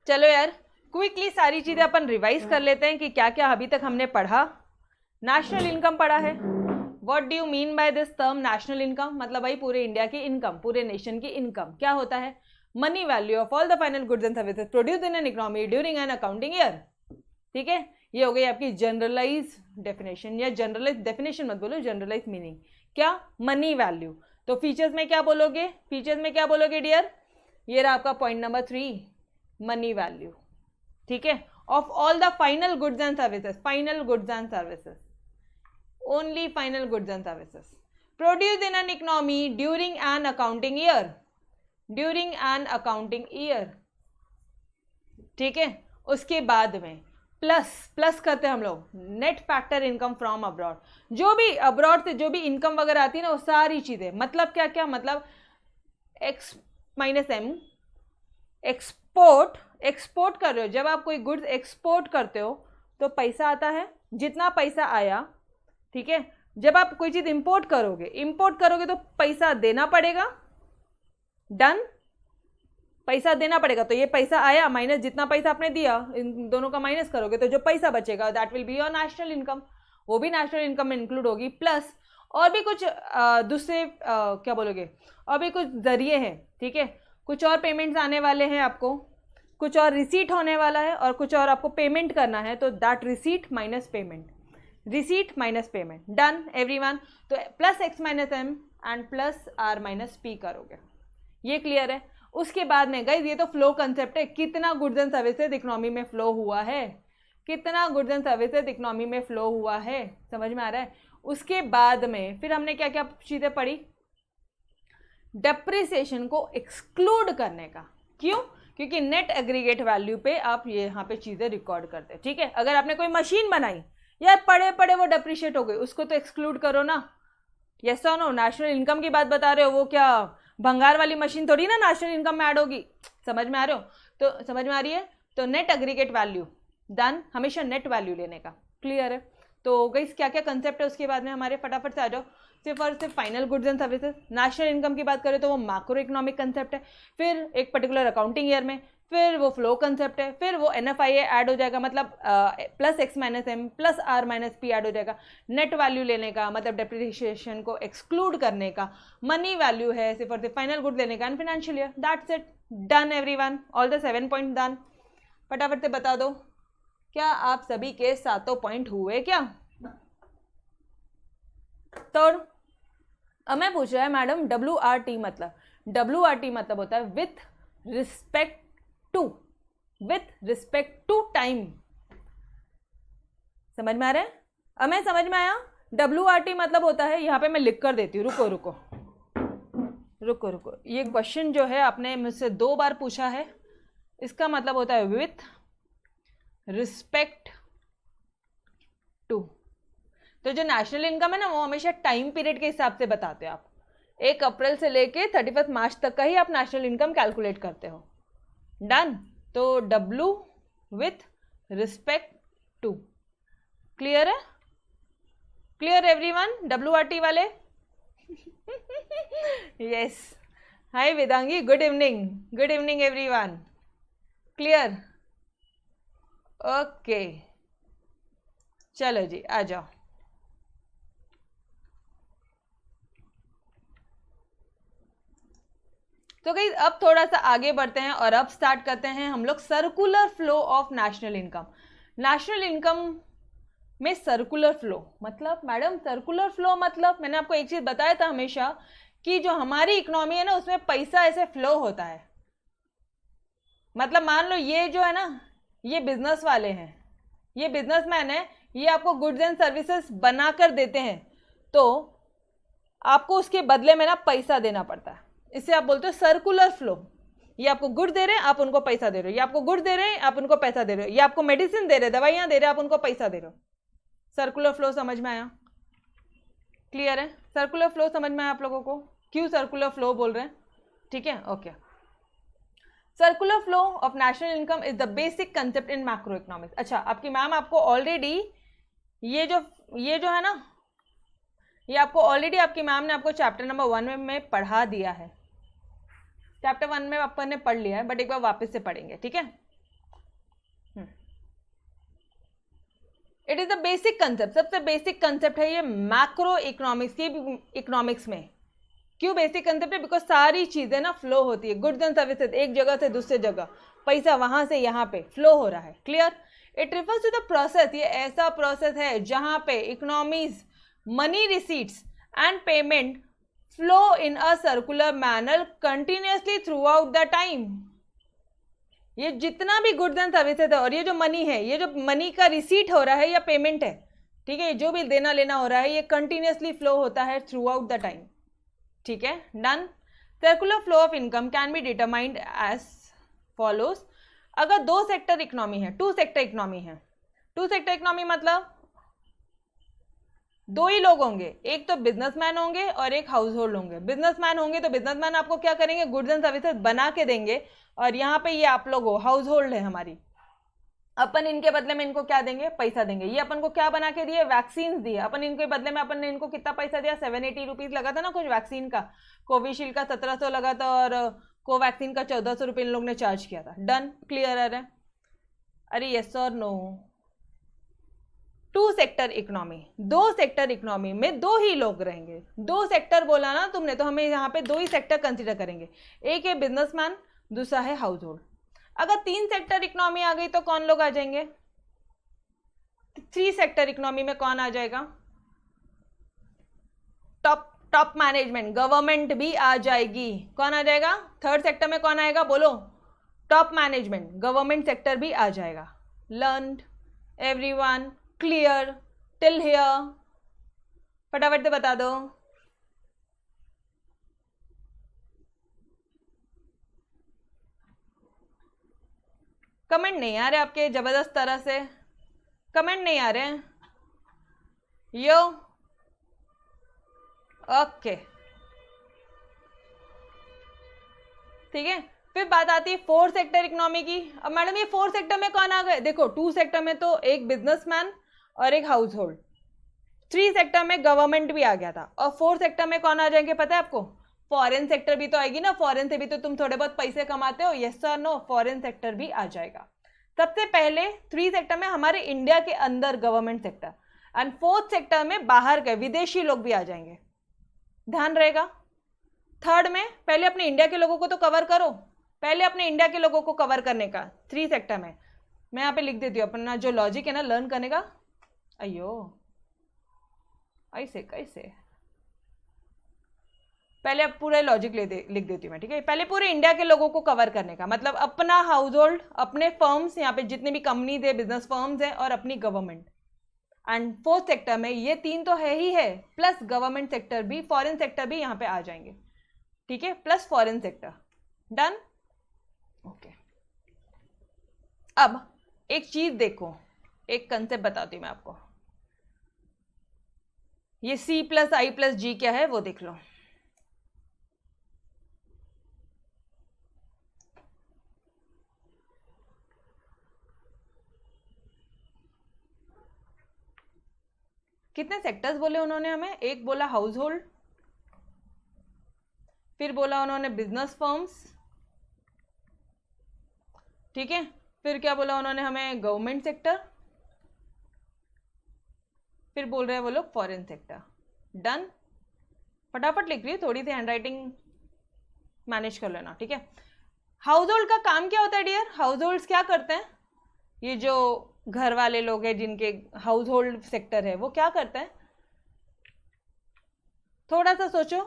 चलो यार क्विकली सारी चीजें अपन रिवाइज कर लेते हैं कि क्या क्या अभी तक हमने पढ़ा। नेशनल इनकम पढ़ा है। What do you mean by this term national income? मतलब भाई पूरे इंडिया की इनकम, पूरे नेशन की इनकम क्या होता है? Money value of all the final goods and services produce in an economy during an accounting year. ठीक है, ये हो गई आपकी जनरलाइज डेफिनेशन, या जनरलाइज डेफिनेशन मत बोलो, जनरलाइज मीनिंग क्या? Money value. तो फीचर्स में क्या बोलोगे? फीचर्स में क्या बोलोगे डियर? ये रहा आपका पॉइंट नंबर 3, मनी वैल्यू। ठीक है, of all the final goods and services, final goods and services, only final goods and services produce in an economy during an accounting year, during an accounting year. ठीक है, उसके बाद में plus करते हैं हम लोग net factor income from abroad. जो भी अब्रॉड से जो भी इनकम वगैरह आती है ना, वो सारी चीजें, मतलब क्या क्या, मतलब एक्स माइनस एम, एक्सपोर्ट कर रहे हो, जब आप कोई गुड्स एक्सपोर्ट करते हो तो पैसा आता है, जितना पैसा आया। ठीक है, जब आप कोई चीज इंपोर्ट करोगे तो पैसा देना पड़ेगा। डन, पैसा देना पड़ेगा, तो ये पैसा आया माइनस जितना पैसा आपने दिया, इन दोनों का माइनस करोगे तो जो पैसा बचेगा that will be your national income, वो भी नेशनल इनकम में इंक्लूड होगी। प्लस और भी कुछ दूसरे क्या बोलोगे, और भी कुछ जरिए हैं। ठीक है, कुछ और पेमेंट्स आने वाले हैं आपको, कुछ और रिसीट होने वाला है, और कुछ और आपको पेमेंट करना है, तो that receipt minus payment, receipt minus payment. Done everyone? तो plus x minus M and plus are minus P करोगे। ये क्लियर है? उसके बाद में गाइस ये तो फ्लो कंसेप्ट है, कितना गुड्स एंड सर्विसेज इकोनॉमी में फ्लो हुआ है, कितना गुड्स एंड सर्विसेज इकोनॉमी में फ्लो हुआ है, समझ में आ रहा है? उसके बाद में फिर हमने क्या क्या चीजें पढ़ी? डेप्रिसिएशन को एक्सक्लूड करने का। क्यों? क्योंकि नेट एग्रीगेट वैल्यू पे आप ये यहाँ पे चीजें रिकॉर्ड करते हैं। ठीक है, अगर आपने कोई मशीन बनाई यार, पड़े पड़े वो डेप्रिशिएट हो गई, उसको तो एक्सक्लूड करो ना। यस और नो? नेशनल इनकम की बात बता रहे हो, वो क्या भंगार वाली मशीन थोड़ी ना नेशनल इनकम में ऐड होगी। समझ में आ रहे हो? तो समझ में आ रही है? तो नेट एग्रीगेट वैल्यू, डन, हमेशा नेट वैल्यू लेने का। क्लियर है? तो गाइस क्या क्या कंसेप्ट है उसके बाद में हमारे, फटाफट से आ जाओ। सिर्फ और सिर्फ final goods and services. National income की बात करें तो वो मैक्रो इकोनॉमिक कंसेप्ट है, फिर एक पर्टिकुलर अकाउंटिंग ईयर में, फिर वो फ्लो कंसेप्ट है, फिर वो NFIA ऐड हो जाएगा, मतलब plus x minus m plus are minus p add हो जाएगा। नेट वैल्यू लेने का मतलब डेप्रिसिएशन को एक्सक्लूड करने का। मनी वैल्यू है सिर्फ और सिर्फ फाइनल गुड लेने का, and financial year. That's it, done everyone, all the 7 point done. फटाफट से बता दो, क्या आप सभी के 7 पॉइंट हुए क्या? तो अब मैं पूछ रहा है मैडम WRT मतलब, WRT मतलब होता है with respect to, with respect to time. समझ में आ रहा है? अब मैं समझ में आया WRT मतलब होता है, यहां पे मैं लिख कर देती हूँ, रुको रुको रुको रुको। ये क्वेश्चन जो है आपने मुझसे 2 बार पूछा है, इसका मतलब होता है विथ रिस्पेक्ट टू। तो जो नेशनल इनकम है ना, वो हमेशा टाइम पीरियड के हिसाब से बताते हो आप। 1 अप्रैल से लेके 31 मार्च तक का ही आप नेशनल इनकम कैलकुलेट करते हो। डन? तो W with respect to. Clear है? Clear everyone? WRT वाले? Yes. Hi Vedangi, good evening, good evening everyone. Clear? Okay, चलो जी आ जाओ। तो गाइस अब थोड़ा सा आगे बढ़ते हैं और अब स्टार्ट करते हैं हम लोग circular flow of national income. National income में सर्कुलर फ्लो मतलब, मैडम सर्कुलर फ्लो मतलब मैंने आपको एक चीज बताया था हमेशा कि जो हमारी इकोनॉमी है ना, उसमें पैसा ऐसे फ्लो होता है। मतलब मान लो ये जो है ना, ये बिजनेस वाले हैं, ये बिजनेसमैन है, ये आपको गुड्स एंड सर्विसेज बना कर देते हैं, तो आपको उसके बदले में ना पैसा देना पड़ता है। इसे आप बोलते हो सर्कुलर फ्लो। ये आपको गुड दे रहे हैं, आप उनको पैसा दे रहे हो, ये आपको गुड दे रहे हैं, आप उनको पैसा दे रहे हो, ये आपको मेडिसिन दे रहे हैं, दवाइयां दे रहे हैं, आप उनको पैसा दे रहे हो। सर्कुलर फ्लो समझ में आया? क्लियर है? सर्कुलर फ्लो समझ में आया आप लोगों को? क्यों सर्कुलर फ्लो बोल रहे हैं? ठीक है, okay. Circular flow of national income is the basic concept in macro economics. अच्छा, आपकी मैम आपको ऑलरेडी ये जो है ना, ये आपको ऑलरेडी आपकी मैम ने आपको चैप्टर नंबर 1 में पढ़ा दिया है। चैप्टर 1 में अपन ने पढ़ लिया है, बट एक बार वापस से पढ़ेंगे, ठीक है? It is the basic concept, सबसे बेसिक कंसेप्ट है ये मैक्रो इकोनॉमिक्स की, इकोनॉमिक्स में। क्यों बेसिक कंसेप्ट है? बिकॉज सारी चीजें ना फ्लो होती है, गुड्स एंड सर्विसेज एक जगह से दूसरे जगह, पैसा वहां से यहाँ पे फ्लो हो रहा है। Clear? It refers to the process, ये ऐसा प्रोसेस है जहां पे economies, money receipts and payment flow in a circular manner continuously throughout the time. ये जितना भी गुड्स एंड सर्विसेज है और ये जो मनी है, ये जो मनी का रिसीट हो रहा है या पेमेंट है, ठीक है, जो भी देना लेना हो रहा है, ये कंटिन्यूसली फ्लो होता है थ्रू आउट द टाइम। ठीक है, done. Circular flow of income can be determined as follows. अगर दो सेक्टर इकोनॉमी है, टू सेक्टर इकोनॉमी है, टू सेक्टर इकोनॉमी मतलब दो ही लोग होंगे, एक तो बिजनेसमैन होंगे और एक हाउस होल्ड होंगे। बिजनेसमैन होंगे तो बिजनेसमैन आपको क्या करेंगे, गुड्स एंड सर्विसेज बना के देंगे, और यहाँ पे ये आप लोग हो, हाउस होल्ड है हमारी, अपन इनके बदले में इनको क्या देंगे, पैसा देंगे। ये अपन को क्या बना के दिए, वैक्सीन दिए, अपन इनके बदले में अपन ने इनको कितना पैसा दिया, 780 रुपीज लगा था ना कुछ वैक्सीन का, कोविशील्ड का 1700 लगा था और कोवैक्सीन का 1400 रुपये इन लोग ने चार्ज किया था। डन, क्लियर है? अरे यस और नो? टू सेक्टर इकोनॉमी, दो सेक्टर इकोनॉमी में दो ही लोग रहेंगे। दो सेक्टर बोला ना तुमने, तो हमें यहाँ पे दो ही सेक्टर कंसीडर करेंगे, एक है बिजनेसमैन, दूसरा है हाउस होल्ड। अगर तीन सेक्टर इकोनॉमी आ गई तो कौन लोग आ जाएंगे, थ्री सेक्टर इकोनॉमी में कौन आ जाएगा, टॉप मैनेजमेंट, गवर्नमेंट भी आ जाएगी। कौन आ जाएगा थर्ड सेक्टर में, कौन आएगा बोलो, टॉप मैनेजमेंट, गवर्नमेंट सेक्टर भी आ जाएगा। Learned everyone? Clear till here? फटाफट से बता दो। कमेंट नहीं आ रहे आपके जबरदस्त तरह से, कमेंट नहीं आ रहे हैं। यो ओके, ठीक है। फिर बात आती है फोर्थ सेक्टर इकोनॉमी की। अब मैडम ये फोर्थ सेक्टर में कौन आ गए, देखो टू सेक्टर में तो एक बिजनेसमैन और एक हाउस होल्ड, थ्री सेक्टर में गवर्नमेंट भी आ गया था, और फोर्थ सेक्टर में कौन आ जाएंगे पता है आपको, फॉरेन सेक्टर भी तो आएगी ना, फॉरेन से भी तो तुम थोड़े बहुत पैसे कमाते हो, यस और नो, फॉरेन सेक्टर भी आ जाएगा। सबसे पहले थ्री सेक्टर में हमारे इंडिया के अंदर government sector, and fourth sector में बाहर के विदेशी लोग भी आ जाएंगे, ध्यान रहेगा। थर्ड में पहले अपने इंडिया के लोगों को तो कवर करो, पहले अपने इंडिया के लोगों को कवर करने का थ्री सेक्टर में। मैं यहाँ पे लिख देती हूँ अपना जो लॉजिक है ना लर्न करने का। अयो ऐसे कैसे, पहले अब पूरे लॉजिक लिख देती हूँ मैं, ठीक है। पहले पूरे इंडिया के लोगों को कवर करने का मतलब अपना हाउस होल्ड, अपने फर्म्स, यहाँ पे जितने भी कंपनीज है, बिजनेस फर्म्स है, और अपनी गवर्नमेंट। एंड फोर्थ सेक्टर में ये तीन तो है ही है, प्लस गवर्नमेंट सेक्टर भी, फॉरेन सेक्टर भी यहाँ पे आ जाएंगे, ठीक है, plus foreign sector. Done, okay. अब एक चीज देखो, एक कंसेप्ट बताती हूँ मैं आपको, ये C प्लस आई प्लस जी क्या है वो देख लो। कितने सेक्टर्स बोले उन्होंने हमें, एक बोला हाउस होल्ड, फिर बोला उन्होंने बिजनेस फर्म्स, ठीक है, फिर क्या बोला उन्होंने हमें, गवर्नमेंट सेक्टर, फिर बोल रहे हैं वो लोग फॉरेन सेक्टर। डन, फटाफट लिख रही है, थोड़ी सी हैंडराइटिंग मैनेज कर लेना, ठीक है। हाउस होल्ड का काम क्या होता है डियर, हाउस होल्ड्स क्या करते हैं, ये जो घर वाले लोग हैं जिनके हाउस होल्ड सेक्टर है वो क्या करते हैं, थोड़ा सा सोचो।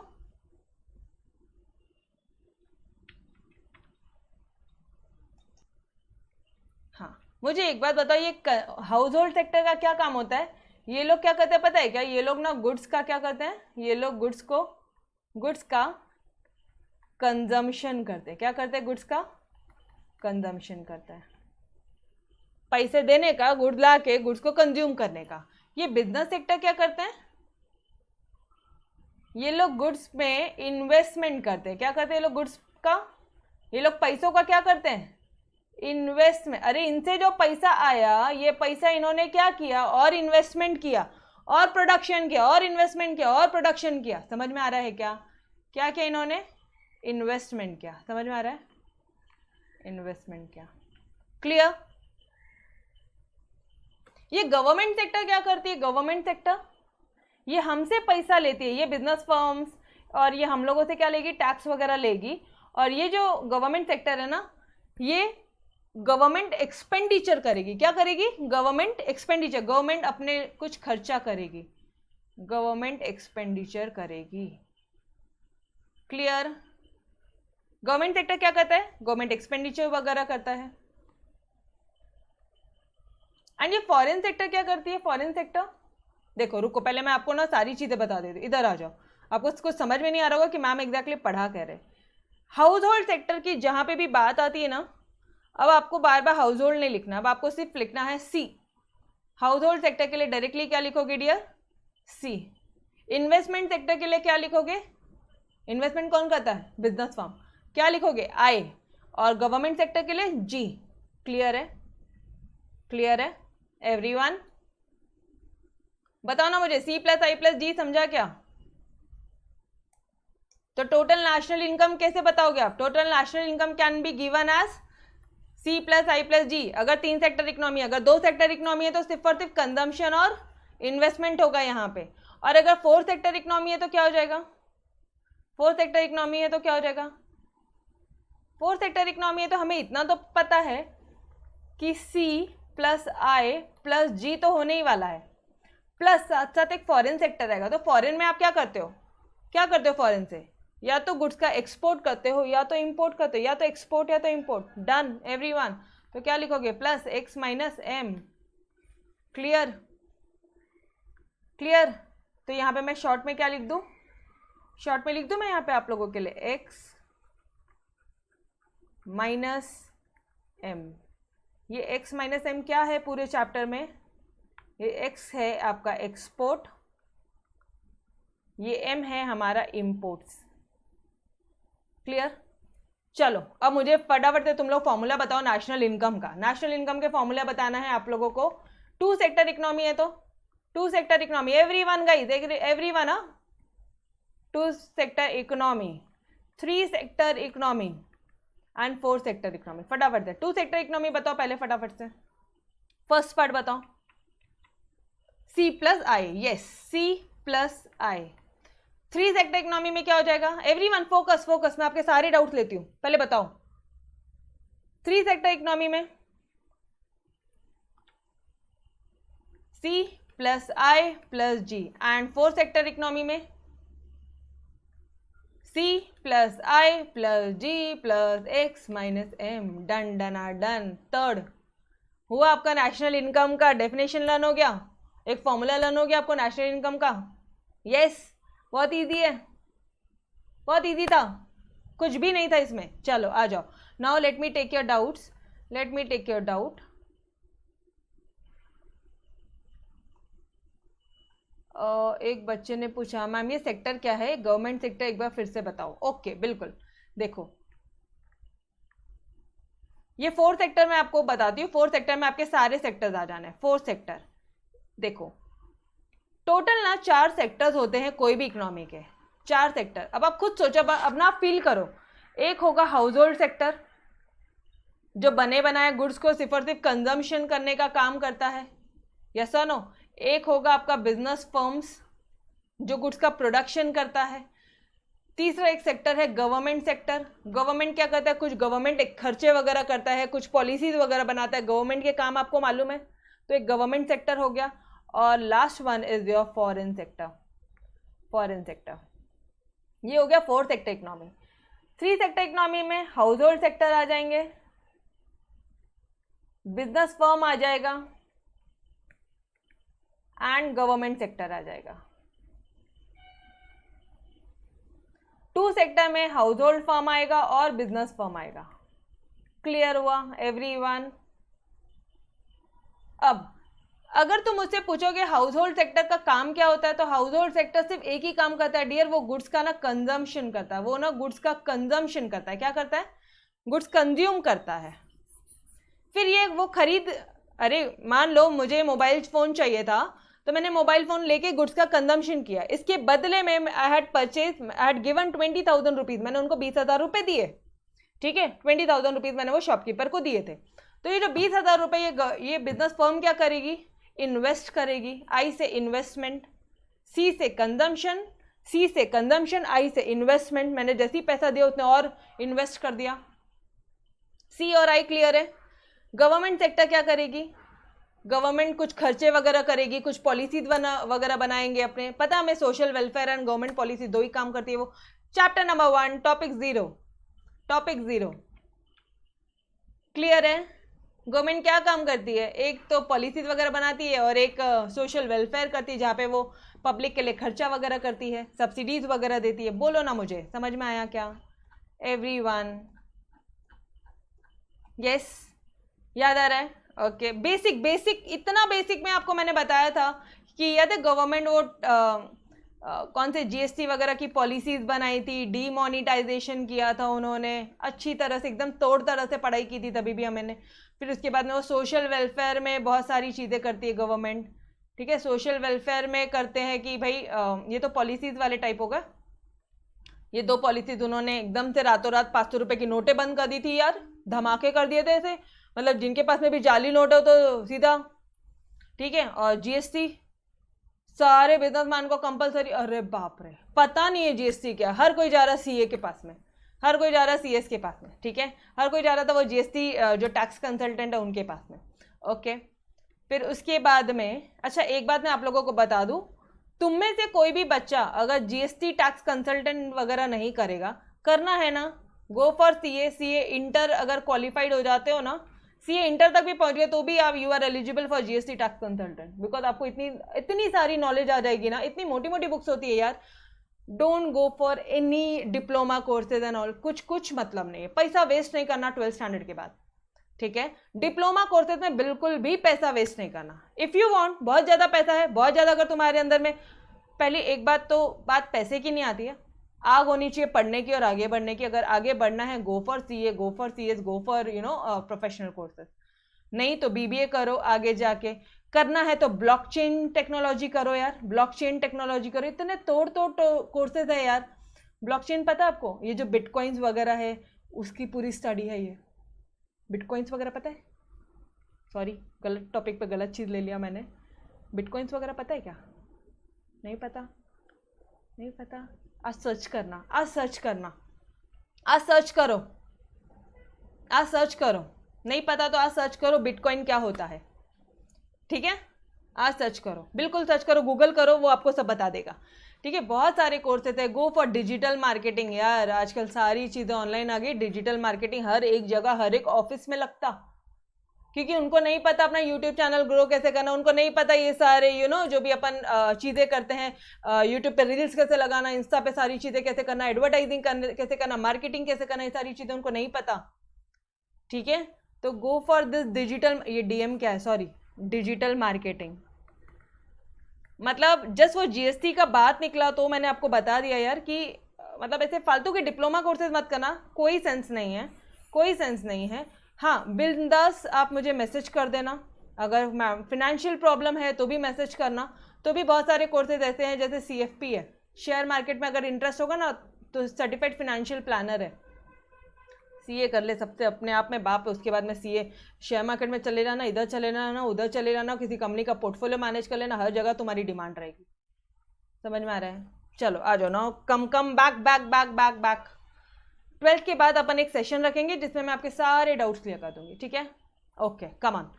हाँ, मुझे एक बात बताओ, ये हाउस होल्ड सेक्टर का क्या काम होता है, ये लोग क्या करते हैं पता है क्या, ये लोग ना गुड्स का क्या करते हैं, ये लोग गुड्स का कंजम्पशन करते हैं। क्या करते हैं, गुड्स का कंजम्पशन करते हैं, पैसे देने का, गुड्स ला के गुड्स को कंज्यूम करने का। ये बिजनेस सेक्टर क्या करते हैं, ये लोग गुड्स में इन्वेस्टमेंट करते हैं। क्या करते हैं ये लोग गुड्स का, ये लोग पैसों का क्या करते हैं, इन्वेस्टमेंट। अरे इनसे जो पैसा आया, ये पैसा इन्होंने क्या किया, और इन्वेस्टमेंट किया, और प्रोडक्शन किया, और इन्वेस्टमेंट किया, और प्रोडक्शन किया। समझ में आ रहा है क्या, क्या किया इन्होंने, इन्वेस्टमेंट किया। समझ में आ रहा है, इन्वेस्टमेंट किया। क्लियर। ये गवर्नमेंट सेक्टर क्या करती है? गवर्नमेंट सेक्टर ये हमसे पैसा लेती है, ये बिजनेस फर्म्स, और ये हम लोगों से क्या लेगी? टैक्स वगैरह लेगी। और ये जो गवर्नमेंट सेक्टर है ना, ये गवर्नमेंट एक्सपेंडिचर करेगी। क्या करेगी? गवर्नमेंट एक्सपेंडिचर, गवर्नमेंट अपने कुछ खर्चा करेगी, गवर्नमेंट एक्सपेंडिचर करेगी। क्लियर? गवर्नमेंट सेक्टर क्या करता है? गवर्नमेंट एक्सपेंडिचर वगैरह करता है। एंड ये फॉरेन सेक्टर क्या करती है? फॉरेन सेक्टर देखो, रुको पहले मैं आपको ना सारी चीजें बता देती हूँ, इधर आ जाओ। आपको कुछ समझ में नहीं आ रहा होगा कि मैम एग्जैक्टली पढ़ा कह रहे। हाउस होल्ड सेक्टर की जहां पे भी बात आती है ना, अब आपको बार बार हाउस होल्ड नहीं लिखना, अब आपको सिर्फ लिखना है सी। हाउस होल्ड सेक्टर के लिए डायरेक्टली क्या लिखोगे डियर? सी। इन्वेस्टमेंट सेक्टर के लिए क्या लिखोगे? इन्वेस्टमेंट कौन करता है? Business firm. क्या लिखोगे? आई। और गवर्नमेंट सेक्टर के लिए जी। क्लियर है? क्लियर है एवरीवन? बताओ ना मुझे, सी प्लस आई प्लस जी समझा क्या? तो टोटल नेशनल इनकम कैसे बताओगे आप? Total national income can be given as C plus I plus G. अगर 3 सेक्टर इकोनॉमी, अगर 2 सेक्टर इकोनॉमी है तो सिर्फ और सिर्फ कंजम्पशन और इन्वेस्टमेंट होगा यहाँ पे। और अगर 4 सेक्टर इकोनॉमी है तो क्या हो जाएगा? 4 सेक्टर इकोनॉमी है तो क्या हो जाएगा? 4 सेक्टर इकोनॉमी है तो हमें इतना तो पता है कि सी प्लस आई प्लस जी तो होने ही वाला है, प्लस साथ साथ एक फॉरेन सेक्टर रहेगा। तो फॉरेन में आप क्या करते हो? क्या करते हो फॉरेन से? या तो गुड्स का एक्सपोर्ट करते हो या तो इंपोर्ट करते हो, या तो एक्सपोर्ट या तो इंपोर्ट। Done everyone? तो क्या लिखोगे? Plus x minus m. Clear? Clear? तो यहाँ पे मैं शॉर्ट में क्या लिख दूं? शॉर्ट में लिख दूं मैं यहाँ पे आप लोगों के लिए एक्स माइनस एम। ये एक्स माइनस एम क्या है पूरे चैप्टर में? ये एक्स है आपका एक्सपोर्ट, ये एम है हमारा इंपोर्ट्स। क्लियर? चलो अब मुझे फटाफट से तुम लोग फॉर्मूला बताओ नेशनल इनकम का। नेशनल इनकम के फॉर्मूला बताना है आप लोगों को। 2 सेक्टर इकोनॉमी है तो 2 sector economy, everyone guys, everyone, 2 sector economy, 3 sector economy and 4 sector economy. फटाफट से 2 सेक्टर इकोनॉमी बताओ पहले, फटाफट से फर्स्ट पार्ट बताओ। सी प्लस आई, यस सी प्लस आई। 3 सेक्टर इकोनॉमी में क्या हो जाएगा? एवरीवन फोकस फोकस, मैं आपके सारे डाउट लेती हूं, पहले बताओ। 3 सेक्टर इकोनॉमी में C plus I plus G, and 4 sector economy में C plus I plus G plus x minus M. Done done done. Third हुआ आपका नेशनल इनकम का डेफिनेशन लर्न हो गया, एक फॉर्मूला लर्न हो गया आपको नेशनल इनकम का। यस, बहुत इजी है, बहुत इजी था, कुछ भी नहीं था इसमें। चलो आ जाओ। Now let me take your doubts, let me take your doubt. एक बच्चे ने पूछा मैम ये सेक्टर क्या है? गवर्नमेंट सेक्टर, एक बार फिर से बताओ। ओके बिल्कुल, देखो ये 4 सेक्टर मैं आपको बताती हूँ। 4 सेक्टर में आपके सारे सेक्टर्स आ जाने हैं। 4 सेक्टर देखो, टोटल ना 4 सेक्टर्स होते हैं कोई भी इकोनॉमी के, 4 सेक्टर। अब आप खुद सोचो, अब ना फील करो। एक होगा हाउस होल्ड सेक्टर, जो बने बनाए गुड्स को सिर्फ और सिर्फ कंजम्पशन करने का काम करता है, यस और नो। एक होगा आपका बिजनेस फर्म्स, जो गुड्स का प्रोडक्शन करता है। तीसरा एक सेक्टर है गवर्नमेंट सेक्टर। गवर्नमेंट क्या करता है? कुछ गवर्नमेंट खर्चे वगैरह करता है, कुछ पॉलिसीज वगैरह बनाता है, गवर्नमेंट के काम आपको मालूम है, तो एक गवर्नमेंट सेक्टर हो गया। और last one is your foreign sector. Foreign sector ये हो गया 4 सेक्टर इकोनॉमी। 3 सेक्टर इकोनॉमी में हाउस होल्ड सेक्टर आ जाएंगे, बिजनेस फर्म आ जाएगा एंड गवर्नमेंट सेक्टर आ जाएगा। 2 सेक्टर में हाउस होल्ड फर्म आएगा और बिजनेस फर्म आएगा। क्लियर हुआ एवरीवन? अब अगर तुम मुझसे पूछोगे हाउस होल्ड सेक्टर का काम क्या होता है, तो हाउस होल्ड सेक्टर सिर्फ एक ही काम करता है डियर, वो गुड्स का ना कंजम्पशन करता है। वो ना गुड्स का कंजम्पशन करता है। क्या करता है? गुड्स कंज्यूम करता है। फिर ये वो खरीद, अरे मान लो मुझे मोबाइल फोन चाहिए था, तो मैंने मोबाइल फोन लेके गुड्स का कंजम्पशन किया, इसके बदले में आई हैड गिवन 20,000 रुपीज, मैंने उनको 20,000 रुपये दिए, ठीक है। 20,000 रुपीज मैंने वो शॉपकीपर को दिए थे। तो ये जो 20,000 रुपये ये बिजनेस फर्म क्या करेगी? इन्वेस्ट करेगी, आई से इन्वेस्टमेंट, सी से कंजम्पशन, सी से कंजम्पशन, आई से इन्वेस्टमेंट, मैंने जैसे ही पैसा दिया उतने और इन्वेस्ट कर दिया। सी और आई क्लियर है। गवर्नमेंट सेक्टर क्या करेगी, गवर्नमेंट कुछ खर्चे वगैरह करेगी, कुछ पॉलिसीज वगैरह बनाएंगे अपने, पता हमें social welfare and government policy दो ही काम करती है वो। Chapter number 1 topic 0, topic 0 clear है। गवर्नमेंट क्या काम करती है, एक तो पॉलिसीज वगैरह बनाती है और एक सोशल वेलफेयर करती है, जहाँ पे वो पब्लिक के लिए खर्चा वगैरह करती है, सब्सिडीज वगैरह देती है। बोलो ना, मुझे समझ में आया क्या एवरीवन? यस, याद आ रहा है? ओके, बेसिक बेसिक, इतना बेसिक में आपको मैंने बताया था कि याद है गवर्नमेंट वो कौन से जीएसटी वगैरह की पॉलिसीज बनाई थी, डीमोनिटाइजेशन किया था उन्होंने, अच्छी तरह से एकदम तोड़ तरह से पढ़ाई की थी तभी भी मैंने। फिर उसके बाद में वो सोशल वेलफेयर में बहुत सारी चीज़ें करती है गवर्नमेंट, ठीक है। सोशल वेलफेयर में करते हैं कि भाई ये तो पॉलिसीज वाले टाइप होगा, ये 2 पॉलिसीज उन्होंने एकदम से रातों रात 500 रुपये की नोटें बंद कर दी थी यार, धमाके कर दिए थे ऐसे, मतलब जिनके पास में भी जाली नोट हो तो सीधा, ठीक है। और जीएसटी सारे बिजनेसमैन को कंपलसरी, अरे बाप रे, पता नहीं है जीएसटी क्या, हर कोई जा रहा है सीए के पास में, हर कोई जा रहा है सीएस के पास में, ठीक है, हर कोई जा रहा था वो जीएसटी जो टैक्स कंसल्टेंट है उनके पास में। ओके, फिर उसके बाद में अच्छा एक बात मैं आप लोगों को बता दूं, तुम में से कोई भी बच्चा अगर जीएसटी टैक्स कंसल्टेंट वगैरह नहीं करेगा, करना है ना, go for CA. CA inter अगर क्वालिफाइड हो जाते हो ना, सीए इंटर तक भी पहुंच गए तो भी आप you are eligible for GST tax consultant, because आपको इतनी सारी नॉलेज आ जाएगी ना, इतनी मोटी मोटी बुक्स होती है यार। Don't go for any diploma courses and all, कुछ मतलब नहीं है, पैसा वेस्ट नहीं करना 12th स्टैंडर्ड के बाद, ठीक है। डिप्लोमा कोर्सेज में बिल्कुल भी पैसा वेस्ट नहीं करना। इफ़ यू वांट, बहुत ज़्यादा पैसा है, बहुत ज़्यादा, अगर तुम्हारे अंदर में, पहली एक बात तो बात पैसे की नहीं आती है, आग होनी चाहिए पढ़ने की और आगे बढ़ने की। अगर आगे बढ़ना है go for CA, go for CS, go for professional courses, नहीं तो बीबीए करो आगे जाके, करना है तो ब्लॉकचेन टेक्नोलॉजी करो यार, ब्लॉकचेन टेक्नोलॉजी करो, इतने तोड़ कोर्सेज है यार। ब्लॉकचेन पता है आपको, ये जो बिटकॉइंस वगैरह है उसकी पूरी स्टडी है ये, बिटकॉइंस वगैरह पता है, सॉरी गलत टॉपिक पे गलत चीज़ ले लिया मैंने, बिटकॉइंस वगैरह पता है क्या? नहीं पता, नहीं पता, आज सर्च करना, आज सर्च करना, आज सर्च करो, आज सर्च करो, नहीं पता तो आज सर्च करो बिटकॉइन क्या होता है, ठीक है, आज सर्च करो, बिल्कुल सर्च करो, गूगल करो, वो आपको सब बता देगा, ठीक है। बहुत सारे कोर्सेज है, गो फॉर डिजिटल मार्केटिंग यार, आजकल सारी चीज़ें ऑनलाइन आ गई, डिजिटल मार्केटिंग हर एक जगह, हर एक ऑफिस में लगता, क्योंकि उनको नहीं पता अपना यूट्यूब चैनल ग्रो कैसे करना, उनको नहीं पता ये सारे जो भी अपन चीज़ें करते हैं, यूट्यूब पे रील्स कैसे लगाना, इंस्टा पे सारी चीज़ें कैसे करना, एडवर्टाइजिंग कैसे करना, मार्केटिंग कैसे करना, ये सारी चीज़ें उनको नहीं पता, ठीक है। तो गो फॉर दिस डिजिटल, ये डीएम क्या है, सॉरी डिजिटल मार्केटिंग, मतलब जस्ट वो जीएसटी का बात निकला तो मैंने आपको बता दिया यार कि मतलब ऐसे फालतू के डिप्लोमा कोर्सेज मत करना, कोई सेंस नहीं है, कोई सेंस नहीं है। हाँ बिंदास आप मुझे मैसेज कर देना, अगर मैम फिनेंशियल प्रॉब्लम है तो भी मैसेज करना, तो भी बहुत सारे कोर्सेज ऐसे हैं, जैसे सीएफपी है, शेयर मार्केट में अगर इंटरेस्ट होगा ना तो सर्टिफाइड फिनेंशियल प्लानर है, सीए कर ले, सबसे अपने आप में बाप है, उसके बाद में सीए, शेयर मार्केट में चले जाना, इधर चले जाना, उधर चले जाना, किसी कंपनी का पोर्टफोलियो मैनेज कर लेना, हर जगह तुम्हारी डिमांड रहेगी, समझ में आ रहा है? चलो आ जाओ ना, come back back back back back. 12th के बाद अपन एक सेशन रखेंगे जिसमें मैं आपके सारे डाउट्स क्लियर कर दूंगी, ठीक है, ओके कम ऑन।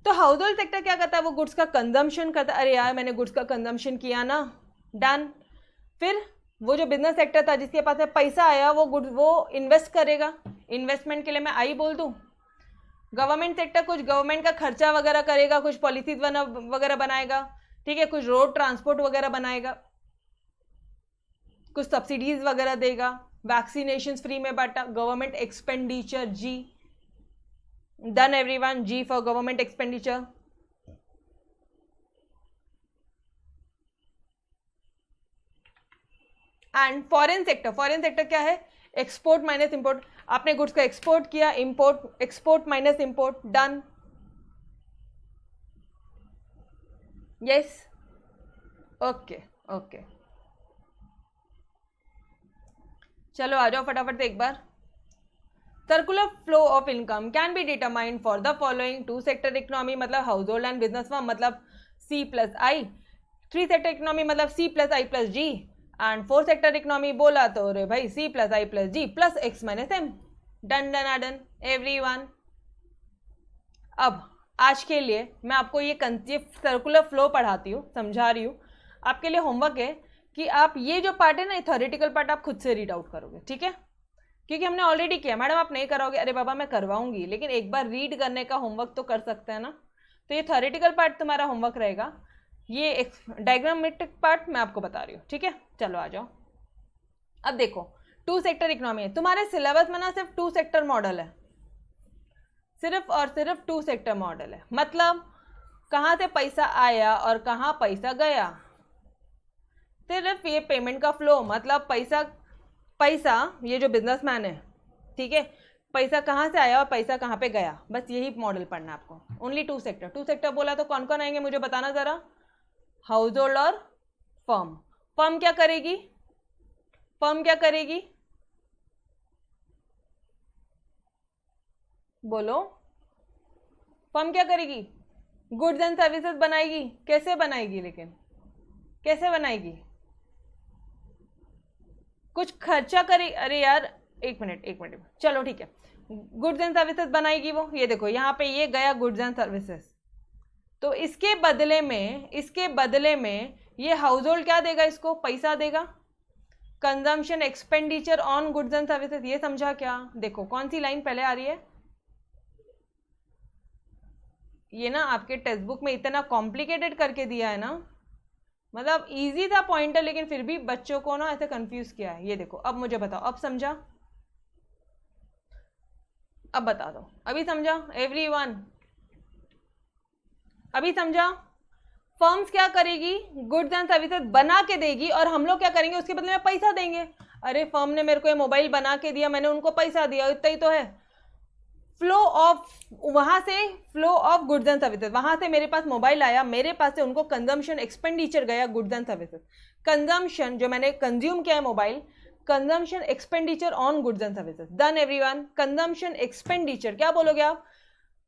तो हाउस होल्ड सेक्टर क्या करता है, वो गुड्स का कंजम्पशन करता है, अरे यार मैंने गुड्स का कंजम्पशन किया ना, डन। फिर वो जो बिजनेस सेक्टर था जिसके पास में पैसा आया, वो गुड्स वो इन्वेस्ट करेगा, इन्वेस्टमेंट के लिए मैं आई बोल दूं। गवर्नमेंट सेक्टर कुछ गवर्नमेंट का खर्चा वगैरह करेगा, कुछ पॉलिसीज वगैरह बनाएगा, ठीक है, कुछ रोड ट्रांसपोर्ट वगैरह बनाएगा, कुछ सब्सिडीज वगैरह देगा, वैक्सीनेशन फ्री में बांटा, government expenditure, G done everyone, G for government expenditure. And foreign sector क्या है, एक्सपोर्ट माइनस इंपोर्ट, आपने गुड्स का एक्सपोर्ट किया, import, export minus import, done, yes, okay okay. चलो आ जाओ फटाफट से एक बार, circular flow of income can be determined for the following: 2 sector economy मतलब household and business firm मतलब C+I, 3 सेक्टर इकोनॉमी मतलब C+I+G, एंड 4 सेक्टर इकोनॉमी बोला तो रे भाई C+I+G plus X minus M। Done done done everyone. अब आज के लिए मैं आपको ये सर्कुलर फ्लो पढ़ाती हूँ, समझा रही हूँ। आपके लिए होमवर्क है कि आप ये जो पार्ट है ना, थ्योरेटिकल पार्ट आप खुद से रीड आउट करोगे, ठीक है? क्योंकि हमने ऑलरेडी किया। मैडम आप नहीं करोगे, अरे बाबा मैं करवाऊंगी, लेकिन एक बार रीड करने का होमवर्क तो कर सकते हैं ना। तो ये थ्योरेटिकल पार्ट तुम्हारा होमवर्क रहेगा, ये डायग्रामेटिक पार्ट मैं आपको बता रही हूँ, ठीक है? चलो आ जाओ। अब देखो 2 सेक्टर इकोनॉमी है तुम्हारे सिलेबस में ना, सिर्फ 2 सेक्टर मॉडल है, सिर्फ और सिर्फ 2 सेक्टर मॉडल है। मतलब कहाँ से पैसा आया और कहाँ पैसा गया, सिर्फ ये पेमेंट का फ्लो, मतलब पैसा ये जो बिजनेसमैन है, ठीक है, पैसा कहाँ से आया और पैसा कहाँ पे गया, बस यही मॉडल पढ़ना है आपको। Only 2 sector. 2 सेक्टर बोला तो कौन कौन आएंगे मुझे बताना जरा? हाउस होल्ड और फर्म। फर्म क्या करेगी? फर्म क्या करेगी बोलो? फर्म क्या करेगी? गुड्स एंड सर्विसेज बनाएगी। कैसे बनाएगी? लेकिन कैसे बनाएगी? कुछ खर्चा करे। अरे यार एक मिनट चलो ठीक है, गुड्स एंड सर्विसेज बनाएगी वो। ये देखो यहाँ पे ये गया गुड्स एंड सर्विसेज, तो इसके बदले में ये हाउस होल्ड क्या देगा? इसको पैसा देगा। Consumption expenditure on goods and services, ये समझा क्या? देखो कौन सी लाइन पहले आ रही है? ये ना आपके टेक्स्ट बुक में इतना कॉम्प्लिकेटेड करके दिया है ना, मतलब इजी था पॉइंटर, लेकिन फिर भी बच्चों को ना ऐसे कंफ्यूज किया है। ये देखो अब मुझे बताओ, अब समझा? अब बता दो, अभी समझा एवरीवन? अभी समझा? फर्म्स क्या करेगी? गुड्स एंड सर्विसेज बना के देगी और हम लोग क्या करेंगे? उसके बदले में पैसा देंगे। अरे फर्म ने मेरे को ये मोबाइल बना के दिया, मैंने उनको पैसा दिया, इतना ही तो है। फ्लो ऑफ, वहां से flow of goods and services, वहां से मेरे पास मोबाइल आया, मेरे पास से उनको कंजम्पशन एक्सपेंडिचर गया गुड्स एंड सर्विसेज। कंजम्पशन जो मैंने कंज्यूम किया है mobile, consumption expenditure on goods and services. Done everyone? Consumption expenditure क्या बोलोगे आप?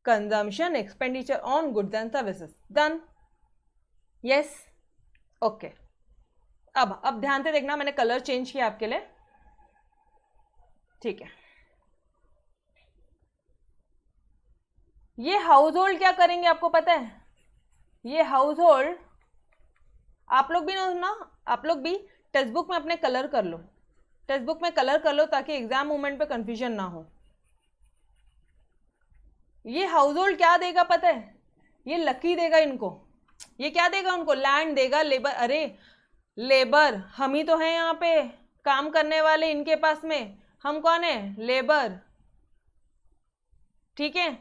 Consumption expenditure on goods and services. Done? Yes okay. अब ध्यान से देखना, मैंने कलर चेंज किया आपके लिए, ठीक है? ये हाउस होल्ड क्या करेंगे आपको पता है? ये हाउस होल्ड, आप लोग भी टेक्स्ट बुक में अपने कलर कर लो, टेक्स्ट बुक में कलर कर लो ताकि एग्जाम मोमेंट पे कंफ्यूजन ना हो। ये हाउस होल्ड क्या देगा पता है? ये लकी देगा इनको। ये क्या देगा उनको? लैंड देगा, लेबर। अरे लेबर हम ही तो हैं यहाँ पे काम करने वाले, इनके पास में हम कौन है? लेबर, ठीक है?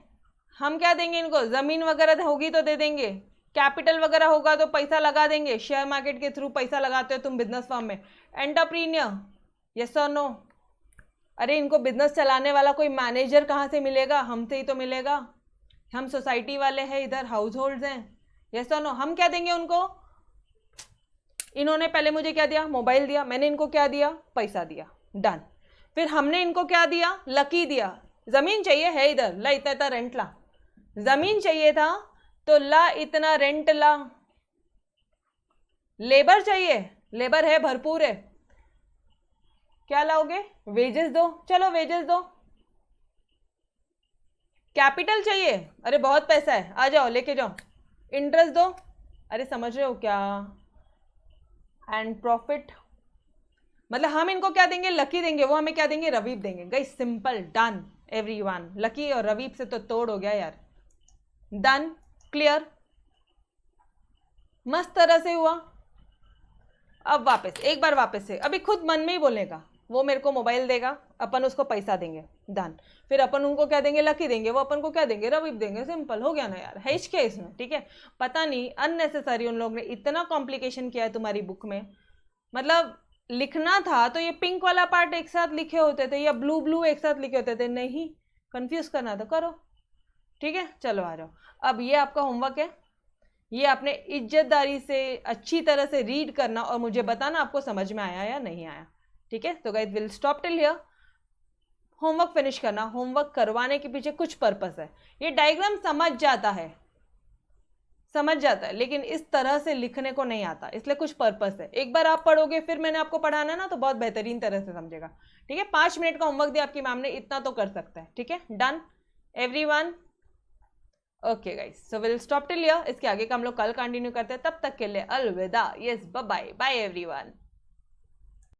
हम क्या देंगे इनको? जमीन वगैरह होगी तो दे देंगे, कैपिटल वगैरह होगा तो पैसा लगा देंगे। शेयर मार्केट के थ्रू पैसा लगाते हो तुम बिजनेस फर्म में। एंटरप्रीनियर, यस और नो? अरे इनको बिजनेस चलाने वाला कोई मैनेजर कहाँ से मिलेगा? हमसे ही तो मिलेगा, हम सोसाइटी वाले हैं, इधर हाउस होल्ड हैं। यस और नो? हम क्या देंगे उनको? इन्होंने पहले मुझे क्या दिया? मोबाइल दिया, मैंने इनको क्या दिया? पैसा दिया। डन। फिर हमने इनको क्या दिया? लकी दिया। जमीन चाहिए है इधर, ला इतना इतना रेंट ला। जमीन चाहिए था तो ला इतना रेंट ला। लेबर चाहिए, लेबर है भरपूर है, क्या लाओगे? वेजेस दो, चलो वेजेस दो। कैपिटल चाहिए, अरे बहुत पैसा है, आ जाओ लेके जाओ। इंटरेस्ट दो, अरे समझ रहे हो क्या? एंड प्रॉफिट, मतलब हम इनको क्या देंगे? लकी देंगे, वो हमें क्या देंगे? रवीब देंगे। Guys simple, done everyone. Lucky और रवीब से तो तोड़ हो गया यार। डन, क्लियर, मस्त तरह से हुआ। अब वापस एक बार वापस से, अभी खुद मन में ही बोलेगा। वो मेरे को मोबाइल देगा, अपन उसको पैसा देंगे। डन। फिर अपन उनको क्या देंगे? लकी देंगे, वो अपन को क्या देंगे? रवीब देंगे। सिंपल हो गया ना यार, है क्या इसमें? ठीक है, पता नहीं अननेसेसरी उन लोग ने इतना कॉम्प्लिकेशन किया है तुम्हारी बुक में। मतलब लिखना था तो ये पिंक वाला पार्ट एक साथ लिखे होते थे या ब्लू ब्लू एक साथ लिखे होते थे, नहीं कंफ्यूज करना तो करो, ठीक है? चलो आ जाओ। अब ये आपका होमवर्क है, ये आपने इज्जतदारी से अच्छी तरह से रीड करना और मुझे बताना आपको समझ में आया या नहीं आया, ठीक है? तो guys will stop till here. Homework finish करना, होमवर्क करवाने के पीछे कुछ पर्पस है। ये डायग्राम समझ जाता है, लेकिन इस तरह से लिखने को नहीं आता, इसलिए कुछ पर्पस है। एक बार आप पढ़ोगे, फिर मैंने आपको पढ़ाना ना, तो बहुत बेहतरीन तरह से समझेगा। ठीक है, 5 मिनट का होमवर्क दिया आपकी मैम ने, इतना तो कर सकता है। ठीक है, done everyone. Okay guys, so will stop till here. इसके आगे का हम लोग कल कंटिन्यू करते हैं, तब तक के लिए अलविदा। Yes, bye bye everyone.